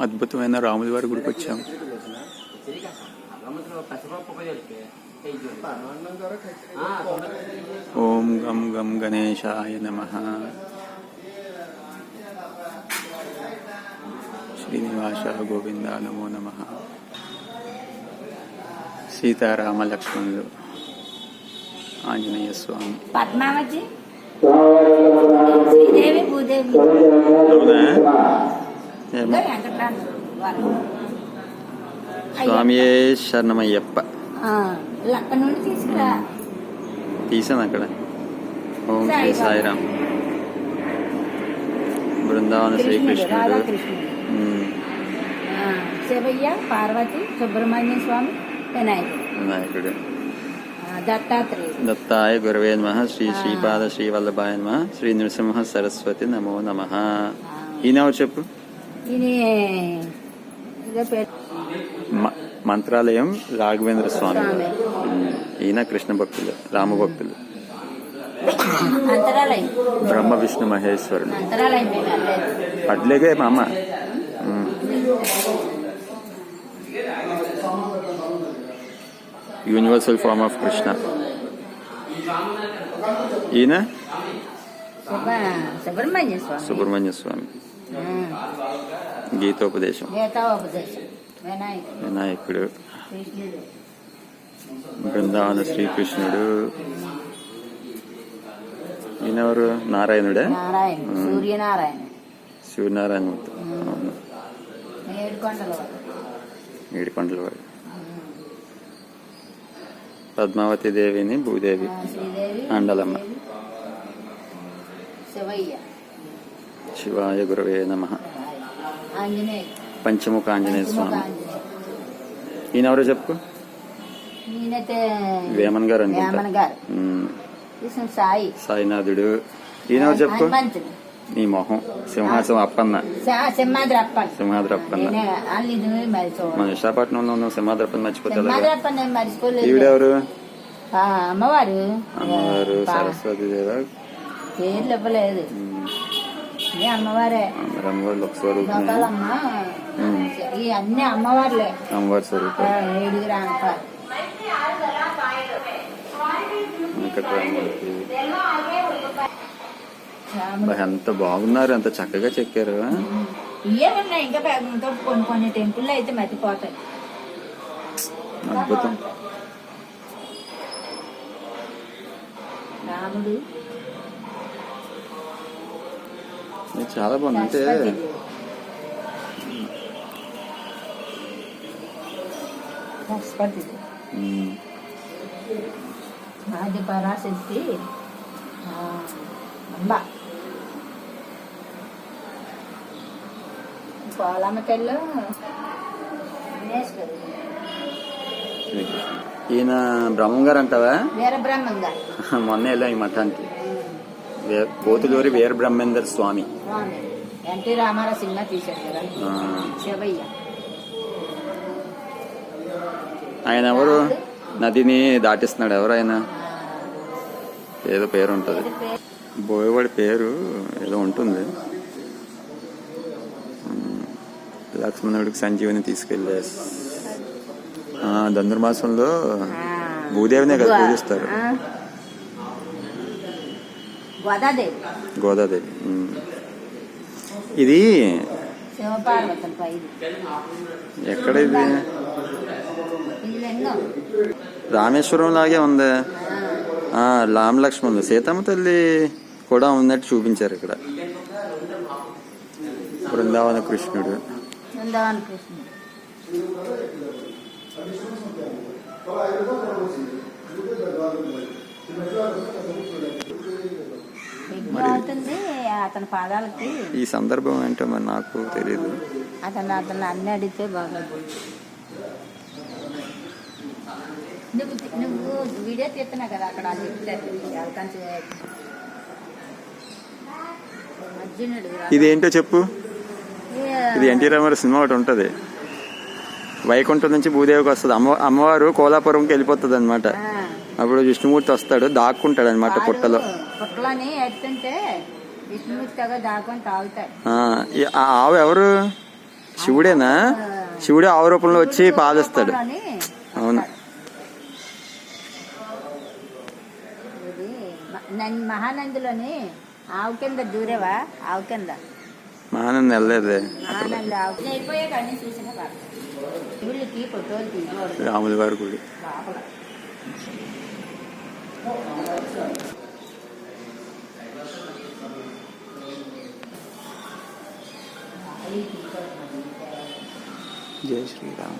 అద్భుతమైన రాముల వారి గుడికి వచ్చాం. ఓం గం గం గణేశాయ నమః. శ్రీనివాస గోవింద నమో నమః. సీతారామ లక్ష్మణులు, ఆంజనేయ స్వామి, పద్మావతి, శ్రీదేవి, భూదేవి. స్వామియే శరణమయ్యప్ప. అక్కడ నుండి తీసుకురా. తీసాను అక్కడ. ఓం శ్రీ సాయిరామ్. బృందావన శ్రీకృష్ణుడు, శివయ్య, పార్వతి, సుబ్రహ్మణ్య స్వామి, వినాయకుడు. దత్తాయ గురవే నమః. శ్రీ శ్రీపాద శ్రీవల్లభాయ నమః. శ్రీ నృసింహ సరస్వతి నమో నమః. ఈయనెవరు చెప్పు? మంత్రాలయం రాఘవేంద్ర స్వామి. ఈయన కృష్ణ భక్తులు, రామ భక్తులు. బ్రహ్మ విష్ణు మహేశ్వరుడు. అడ్లేగే మా అమ్మ. Universal form of Krishna. ఈయన సుబ్రహ్మణ్య స్వామి. గీతోపదేశం. వినాయకుడు. బృందావన శ్రీకృష్ణుడు. ఈయనెవరు? నారాయణుడే. సూర్యనారాయణ మూర్తి. ఏడుకొండల వాడు. పద్మావతి దేవిని భూదేవి, అండలమ్మ. శివాయ గురవే నమః. పంచముఖ ఆంజనేయ స్వామి. ఈయనెవరో చెప్పు? వేమన్ గారు అనుకుంటా. సాయినాథుడు. ఈయనెవరు చెప్పు? నీ మొహం. సింహాసం అప్పన్న. సింహాద్రి అప్పన్న. మన విశాఖపట్నంలో ఉన్న సింహాద్రి అప్పన్న మర్చిపోతా. ఈవిడెవరు? అమ్మవారు. సరస్వతి దేవ. పేర్లు ఇవ్వలేదు. అమ్మవారే. అమ్మవారు ఒక స్వరూపం. అన్ని అమ్మవారులే. అమ్మవారి స్వరూపం. ఏడుగురు అమ్మవారు. ఎంత బాగున్నారు, ఎంత చక్కగా చెక్కారు. ఏమున్నాయి ఇంకా కొన్ని కొన్ని టెంపుల్ అయితే మర్చిపోతాయి. అద్భుతం. రాముడు చాలా బాగుంది. అంటే ఆది పరాశక్తి అంబ. పోలమ్మకెళ్ళు. ఈయన బ్రహ్మం గారు అంటావా? వీర బ్రహ్మం గారు. మొన్న వెళ్ళాం ఈ మఠానికి. పోతులూరి వీర బ్రహ్మేందర్ స్వామి. ఎన్టీ రామారావు సినిమా తీశాడు కదా, శివయ్య. ఆయన ఎవరు? నదిని దాటిస్తున్నాడు. ఎవరు ఆయన? ఏదో పేరు ఉంటుంది. బోయవాడి పేరు ఏదో ఉంటుంది. లక్ష్మణుడికి సంజీవిని తీసుకెళ్లే ధనుర్మాసంలో భూదేవినే కదా పూజిస్తారు. గోదాదేవి. ఇది ఎక్కడ? ఇది రామేశ్వరం లాగే ఉంది. రామ లక్ష్మణులు, సీతమ్మ తల్లి కూడా ఉన్నట్టు చూపించారు ఇక్కడ. బృందావన కృష్ణుడు. అతని పాదాలకి. ఈ సందర్భం ఏంటో మరి నాకు తెలియదు. అతను అన్ని అడిగితే బాగోదు. నువ్వు వీడియో తీస్తున్నా కదా అక్కడ ఇదేంటో చెప్పు. ఇది ఎన్టీ రామారావు సినిమా ఒకటి ఉంటది. వైకుంఠం నుంచి భూదేవికి వస్తుంది. అమ్మవారు కోలాపురంకి వెళ్ళిపోతుంది అనమాట. అప్పుడు విష్ణుమూర్తి వస్తాడు, దాక్కుంటాడు అనమాట పుట్టలో. ఆవు ఎవరు? శివుడేనా? శివుడే ఆవు రూపంలో వచ్చి పాలిస్తాడు. అని అవును. ఇది మహానందిలోని ఆవు కింద దూరేవా? ఆవు కింద మహానంది వెళ్ళలేదే. మహానంది ఆవు అయిపోయాక అన్ని చూసిన వీళ్ళకి ఫోటోలు తీసుకోవాలి రాముల వారి గుడి. లోపల జై శ్రీరామ్.